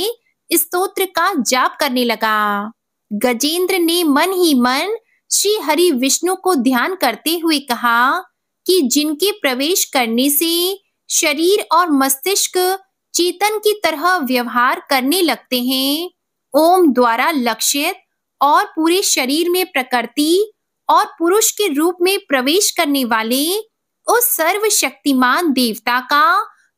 स्तोत्र का जाप करने लगा। गजेंद्र ने मन ही मन श्री हरि विष्णु को ध्यान करते हुए कहा कि जिनके प्रवेश करने से शरीर और मस्तिष्क चेतन की तरह व्यवहार करने लगते हैं, ओम द्वारा लक्षित और पूरे शरीर में प्रकृति और पुरुष के रूप में प्रवेश करने वाले उस सर्वशक्तिमान देवता का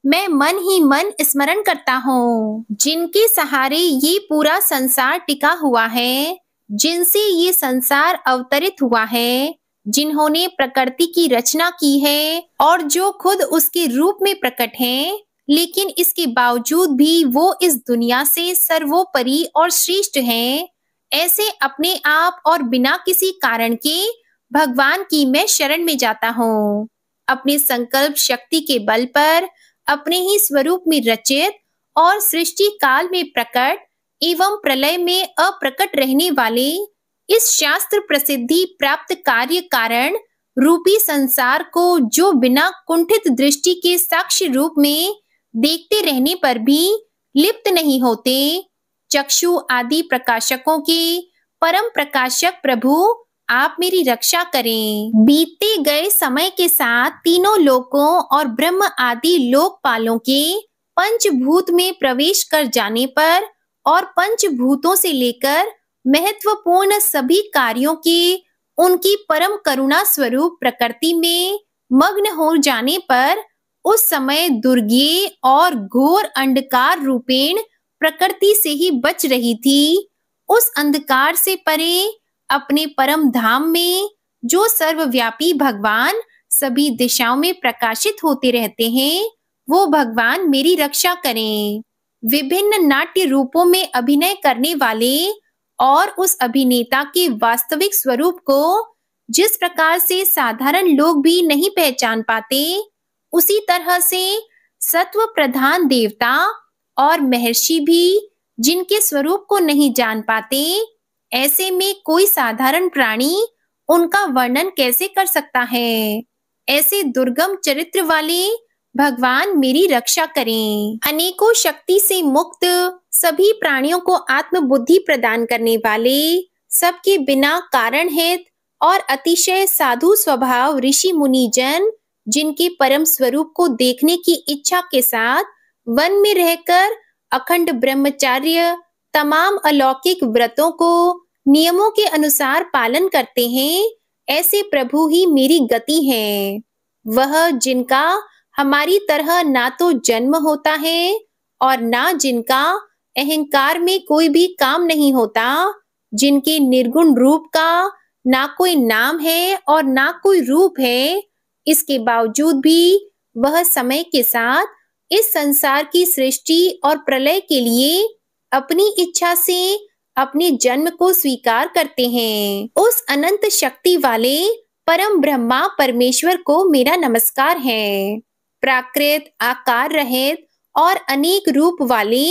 मैं मन ही मन स्मरण करता हूँ, जिनके सहारे ये पूरा संसार टिका हुआ है, जिनसे ये संसार अवतरित हुआ है, जिन्होंने प्रकृति की रचना की है और जो खुद उसके रूप में प्रकट हैं, लेकिन इसके बावजूद भी वो इस दुनिया से सर्वोपरि और श्रेष्ठ हैं। ऐसे अपने आप और बिना किसी कारण के भगवान की मैं शरण में जाता हूँ। अपने संकल्प शक्ति के बल पर अपने ही स्वरूप में रचित और सृष्टि काल में प्रकट एवं प्रलय में अप्रकट रहने वाले इस शास्त्र प्रसिद्धि प्राप्त कार्य कारण रूपी संसार को जो बिना कुंठित दृष्टि के साक्ष्य रूप में देखते रहने पर भी लिप्त नहीं होते, चक्षु आदि प्रकाशकों के परम प्रकाशक प्रभु आप मेरी रक्षा करें। बीतते गए समय के साथ तीनों लोकों और ब्रह्म आदि लोकपालों के पंचभूत में प्रवेश कर जाने पर और पंचभूतों से लेकर महत्वपूर्ण सभी कार्यों के उनकी परम करुणा स्वरूप प्रकृति में मग्न हो जाने पर उस समय दुर्गेय और घोर अंधकार रूपेण प्रकृति से ही बच रही थी। उस अंधकार से परे अपने परम धाम में जो सर्वव्यापी भगवान सभी दिशाओं में प्रकाशित होते रहते हैं, वो भगवान मेरी रक्षा करें। विभिन्न नाट्य रूपों में अभिनय करने वाले और उस अभिनेता के वास्तविक स्वरूप को जिस प्रकार से साधारण लोग भी नहीं पहचान पाते, उसी तरह से सत्व प्रधान देवता और महर्षि भी जिनके स्वरूप को नहीं जान पाते, ऐसे में कोई साधारण प्राणी उनका वर्णन कैसे कर सकता है। ऐसे दुर्गम चरित्र वाले भगवान मेरी रक्षा करें। अनेकों शक्ति से मुक्त सभी प्राणियों को आत्मबुद्धि प्रदान करने वाले, सबके बिना कारण हेत और अतिशय साधु स्वभाव ऋषि मुनि जन, जिनके परम स्वरूप को देखने की इच्छा के साथ वन में रहकर अखंड ब्रह्मचार्य तमाम अलौकिक व्रतों को नियमों के अनुसार पालन करते हैं, ऐसे प्रभु ही मेरी गति है। वह जिनका हमारी तरह ना तो जन्म होता है और ना जिनका अहंकार में कोई भी काम नहीं होता, जिनके निर्गुण रूप का ना कोई नाम है और ना कोई रूप है, इसके बावजूद भी वह समय के साथ इस संसार की सृष्टि और प्रलय के लिए अपनी इच्छा से अपने जन्म को स्वीकार करते हैं। उस अनंत शक्ति वाले परम ब्रह्मा परमेश्वर को मेरा नमस्कार है। प्राकृत आकार रहित और अनेक रूप वाले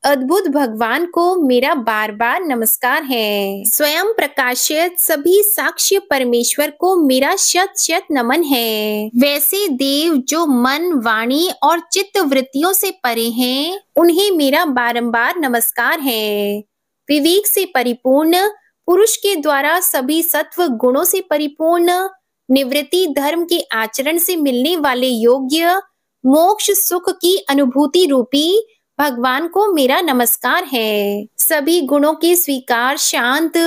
अद्भुत भगवान को मेरा बार बार नमस्कार है। स्वयं प्रकाशित सभी साक्ष्य परमेश्वर को मेरा शत शत नमन है। वैसे देव जो मन वाणी और चित्त वृत्तियों से परे हैं, उन्हें मेरा बारंबार नमस्कार है। विवेक से परिपूर्ण पुरुष के द्वारा सभी सत्व गुणों से परिपूर्ण निवृत्ति धर्म के आचरण से मिलने वाले योग्य मोक्ष सुख की अनुभूति रूपी भगवान को मेरा नमस्कार है। सभी गुणों के स्वीकार शांत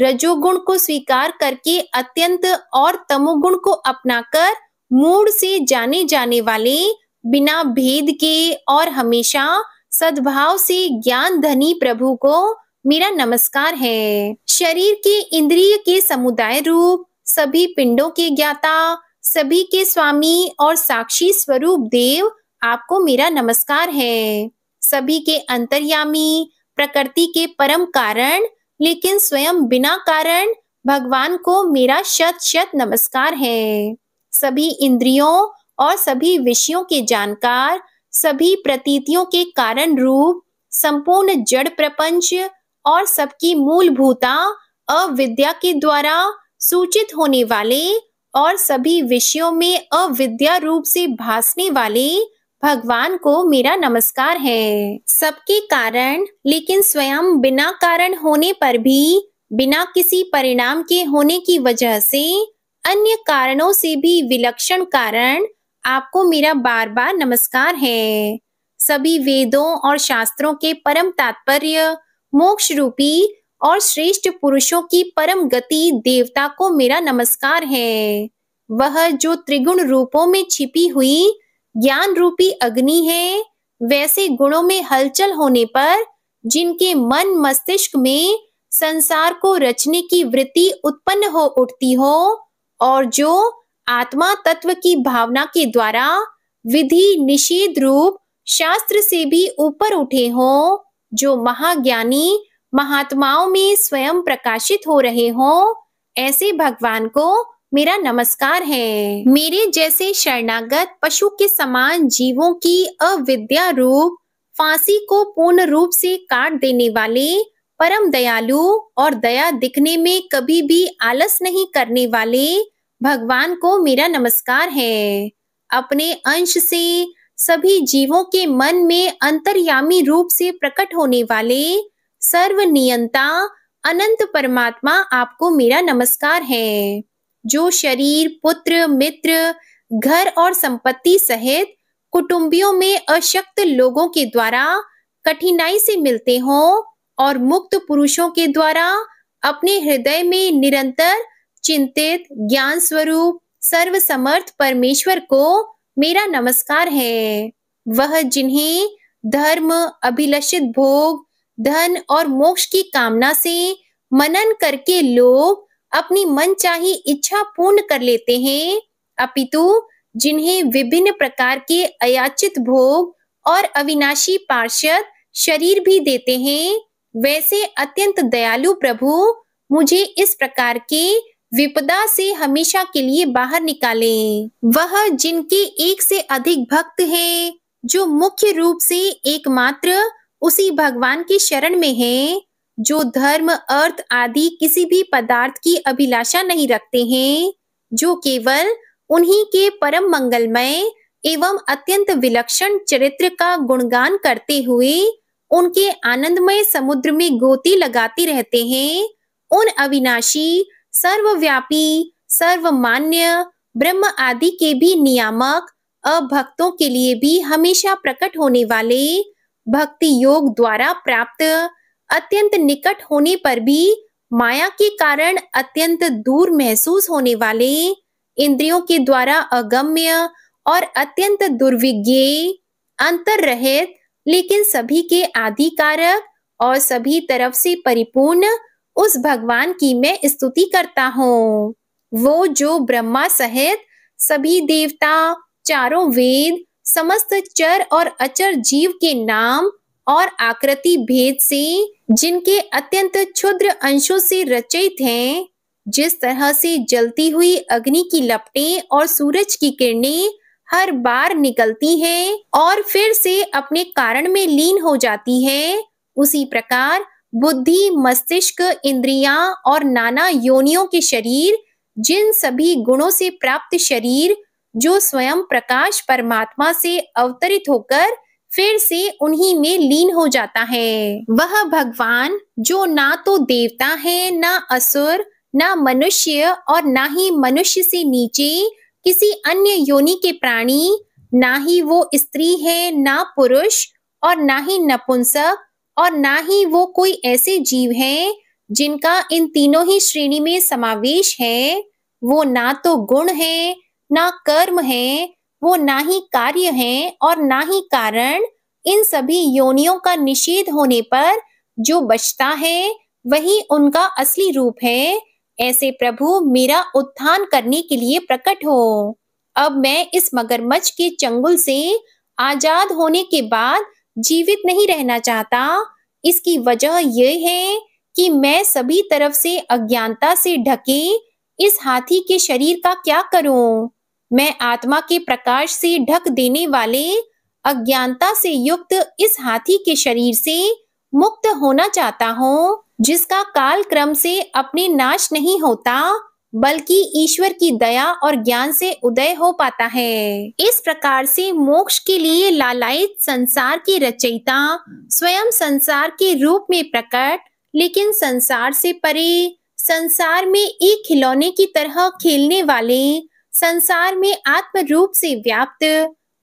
रजोगुण को स्वीकार करके अत्यंत और तमोगुण को अपनाकर मूड से जाने जाने वाले बिना भेद के और हमेशा सद्भाव से ज्ञान धनी प्रभु को मेरा नमस्कार है। शरीर के इंद्रिय के समुदाय रूप सभी पिंडों के ज्ञाता सभी के स्वामी और साक्षी स्वरूप देव आपको मेरा नमस्कार है। सभी के अंतर्यामी प्रकृति के परम कारण लेकिन स्वयं बिना कारण भगवान को मेरा शत शत नमस्कार है। सभी इंद्रियों और सभी विषयों के जानकार सभी प्रतीतियों के कारण रूप संपूर्ण जड़ प्रपंच और सबकी मूलभूता अविद्या के द्वारा सूचित होने वाले और सभी विषयों में अविद्या रूप से भासने वाले भगवान को मेरा नमस्कार है। सबके कारण लेकिन स्वयं बिना कारण होने पर भी बिना किसी परिणाम के होने की वजह से अन्य कारणों से भी विलक्षण कारण आपको मेरा बार बार नमस्कार है। सभी वेदों और शास्त्रों के परम तात्पर्य मोक्ष रूपी और श्रेष्ठ पुरुषों की परम गति देवता को मेरा नमस्कार है। वह जो त्रिगुण रूपों में छिपी हुई ज्ञान रूपी अग्नि है वैसे गुणों में हलचल होने पर जिनके मन मस्तिष्क में संसार को रचने की वृत्ति उत्पन्न हो उठती हो और जो आत्मा तत्व की भावना के द्वारा विधि निषेध रूप शास्त्र से भी ऊपर उठे हो जो महाज्ञानी महात्माओं में स्वयं प्रकाशित हो रहे हो ऐसे भगवान को मेरा नमस्कार है। मेरे जैसे शरणागत पशु के समान जीवों की अविद्या रूप फांसी को पूर्ण रूप से काट देने वाले परम दयालु और दया दिखने में कभी भी आलस नहीं करने वाले भगवान को मेरा नमस्कार है। अपने अंश से सभी जीवों के मन में अंतर्यामी रूप से प्रकट होने वाले सर्वनियंता अनंत परमात्मा आपको मेरा नमस्कार है। जो शरीर पुत्र मित्र घर और संपत्ति सहित कुटुंबियों में अशक्त लोगों के द्वारा कठिनाई से मिलते हों और मुक्त पुरुषों के द्वारा अपने हृदय में निरंतर चिंतित ज्ञान स्वरूप सर्वसमर्थ परमेश्वर को मेरा नमस्कार है। वह जिन्हें धर्म अभिलषित भोग धन और मोक्ष की कामना से मनन करके लोग अपनी मनचाही इच्छा पूर्ण कर लेते हैं अपितु जिन्हें विभिन्न प्रकार के अयाचित भोग और अविनाशी पार्षद शरीर भी देते हैं वैसे अत्यंत दयालु प्रभु मुझे इस प्रकार के विपदा से हमेशा के लिए बाहर निकालें। वह जिनके एक से अधिक भक्त हैं जो मुख्य रूप से एकमात्र उसी भगवान की शरण में हैं जो धर्म अर्थ आदि किसी भी पदार्थ की अभिलाषा नहीं रखते हैं जो केवल उन्हीं के परम मंगलमय एवं अत्यंत विलक्षण चरित्र का गुणगान करते हुए उनके आनंदमय समुद्र में गोती लगाते रहते हैं उन अविनाशी सर्वव्यापी सर्वमान्य ब्रह्म आदि के भी नियामक अभक्तों के लिए भी हमेशा प्रकट होने वाले भक्ति योग द्वारा प्राप्त अत्यंत निकट होने पर भी माया के कारण अत्यंत दूर महसूस होने वाले इंद्रियों के द्वारा अगम्य और अत्यंत दुर्विज्ञेय अंतर रहित लेकिन सभी के आदि कारक और सभी तरफ से परिपूर्ण उस भगवान की मैं स्तुति करता हूँ। वो जो ब्रह्मा सहित सभी देवता चारों वेद समस्त चर और अचर जीव के नाम और आकृति भेद से जिनके अत्यंत क्षुद्र अंशों से रचित हैं जिस तरह से जलती हुई अग्नि की लपटें और सूरज की किरणें हर बार निकलती हैं और फिर से अपने कारण में लीन हो जाती है उसी प्रकार बुद्धि मस्तिष्क इंद्रियां और नाना योनियों के शरीर जिन सभी गुणों से प्राप्त शरीर जो स्वयं प्रकाश परमात्मा से अवतरित होकर फिर से उन्हीं में लीन हो जाता है। वह भगवान जो ना तो देवता है ना असुर ना मनुष्य और ना ही मनुष्य से नीचे किसी अन्य योनि के प्राणी ना ही वो स्त्री है, ना पुरुष, और ना ही नपुंसक, और ना ही वो कोई ऐसे जीव हैं जिनका इन तीनों ही श्रेणी में समावेश है। वो ना तो गुण है, ना कर्म है, वो ना ही कार्य है और ना ही कारण। इन सभी योनियों का निषेध होने पर जो बचता है वही उनका असली रूप है। ऐसे प्रभु मेरा उत्थान करने के लिए प्रकट हो। अब मैं इस मगरमच्छ के चंगुल से आजाद होने के बाद जीवित नहीं रहना चाहता। इसकी वजह यह है कि मैं सभी तरफ से अज्ञानता से ढके इस हाथी के शरीर का क्या करूं? मैं आत्मा के प्रकाश से ढक देने वाले अज्ञानता से युक्त इस हाथी के शरीर से मुक्त होना चाहता हूँ, जिसका काल क्रम से अपने नाश नहीं होता, बल्कि ईश्वर की दया और ज्ञान से उदय हो पाता है। इस प्रकार से मोक्ष के लिए लालायित संसार के रचयिता स्वयं संसार के रूप में प्रकट, लेकिन संसार से परे, संसार में एक खिलौने की तरह खेलने वाले, संसार में आत्म रूप से व्याप्त,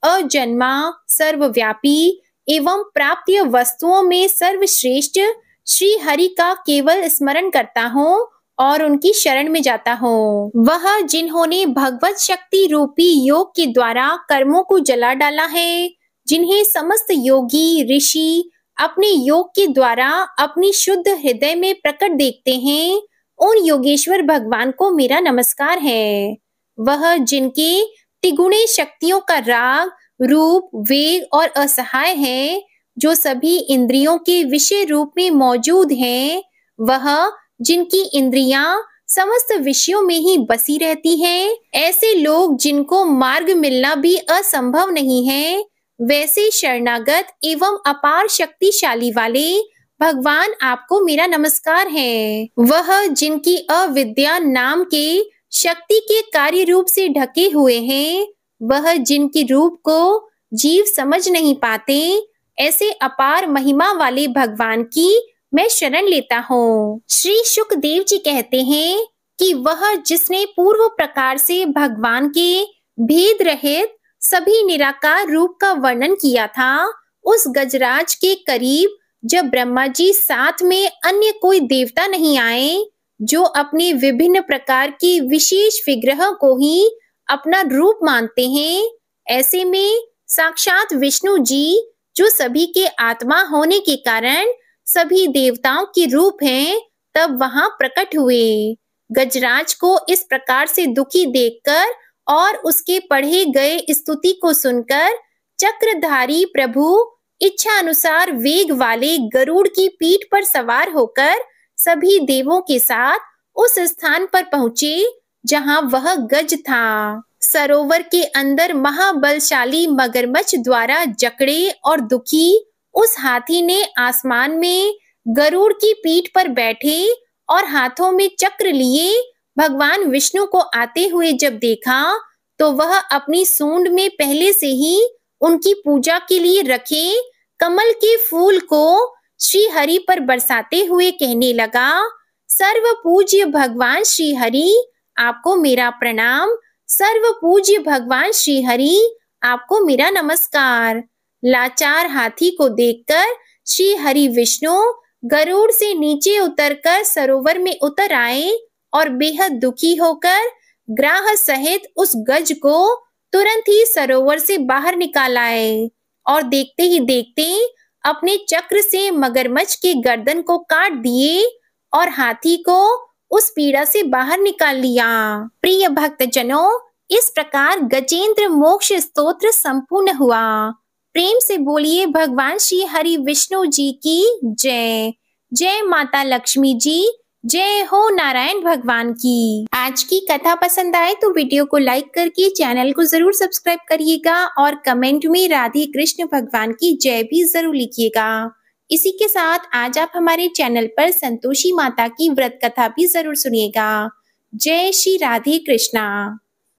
अजन्मा, सर्वव्यापी एवं प्राप्य वस्तुओं में सर्वश्रेष्ठ श्री हरि का केवल स्मरण करता हूँ और उनकी शरण में जाता हूँ। वह जिन्होंने भगवत शक्ति रूपी योग के द्वारा कर्मों को जला डाला है, जिन्हें समस्त योगी ऋषि अपने योग के द्वारा अपनी शुद्ध हृदय में प्रकट देखते हैं, उन योगेश्वर भगवान को मेरा नमस्कार है। वह जिनके तिगुणे शक्तियों का राग, रूप, वेग और असहाय है, जो सभी इंद्रियों के विषय रूप में मौजूद हैं, वह जिनकी इंद्रियां समस्त विषयों में ही बसी रहती हैं, ऐसे लोग जिनको मार्ग मिलना भी असंभव नहीं है, वैसे शरणागत एवं अपार शक्तिशाली वाले भगवान आपको मेरा नमस्कार है। वह जिनकी अविद्या नाम के शक्ति के कार्य रूप से ढके हुए हैं, वह जिनके रूप को जीव समझ नहीं पाते, ऐसे अपार महिमा वाले भगवान की मैं शरण लेता हूँ। श्री शुकदेव जी कहते हैं कि वह जिसने पूर्व प्रकार से भगवान के भेद रहित सभी निराकार रूप का वर्णन किया था, उस गजराज के करीब जब ब्रह्मा जी साथ में अन्य कोई देवता नहीं आए, जो अपने विभिन्न प्रकार के विशेष विग्रह को ही अपना रूप मानते हैं, ऐसे में साक्षात विष्णु जी, जो सभी के आत्मा होने के कारण सभी देवताओं के रूप हैं, तब वहां प्रकट हुए। गजराज को इस प्रकार से दुखी देखकर और उसके पढ़े गए स्तुति को सुनकर चक्रधारी प्रभु इच्छा अनुसार वेग वाले गरुड़ की पीठ पर सवार होकर सभी देवों के साथ उस स्थान पर पहुंचे जहां वह गज था। सरोवर के अंदर महाबलशाली मगरमच्छ द्वारा जकड़े और दुखी उस हाथी ने आसमान में गरुड़ की पीठ पर बैठे और हाथों में चक्र लिए भगवान विष्णु को आते हुए जब देखा, तो वह अपनी सूंड में पहले से ही उनकी पूजा के लिए रखे कमल के फूल को श्री हरि पर बरसाते हुए कहने लगा, सर्व पूज्य भगवान श्री हरि, आपको मेरा प्रणाम। सर्व पूज्य भगवान श्री हरि, आपको मेरा नमस्कार। लाचार हाथी को देखकर श्री हरि विष्णु गरुड़ से नीचे उतरकर सरोवर में उतर आए और बेहद दुखी होकर ग्राह सहित उस गज को तुरंत ही सरोवर से बाहर निकाल आए और देखते ही देखते अपने चक्र से मगरमच्छ के गर्दन को काट दिए और हाथी को उस पीड़ा से बाहर निकाल लिया। प्रिय भक्तजनों, इस प्रकार गजेंद्र मोक्ष स्तोत्र संपूर्ण हुआ। प्रेम से बोलिए भगवान श्री हरि विष्णु जी की जय। जय माता लक्ष्मी जी, जय हो नारायण भगवान की। आज की कथा पसंद आए तो वीडियो को लाइक करके चैनल को जरूर सब्सक्राइब करिएगा और कमेंट में राधे कृष्ण भगवान की जय भी जरूर लिखिएगा। इसी के साथ आज आप हमारे चैनल पर संतोषी माता की व्रत कथा भी जरूर सुनिएगा। जय श्री राधे कृष्णा।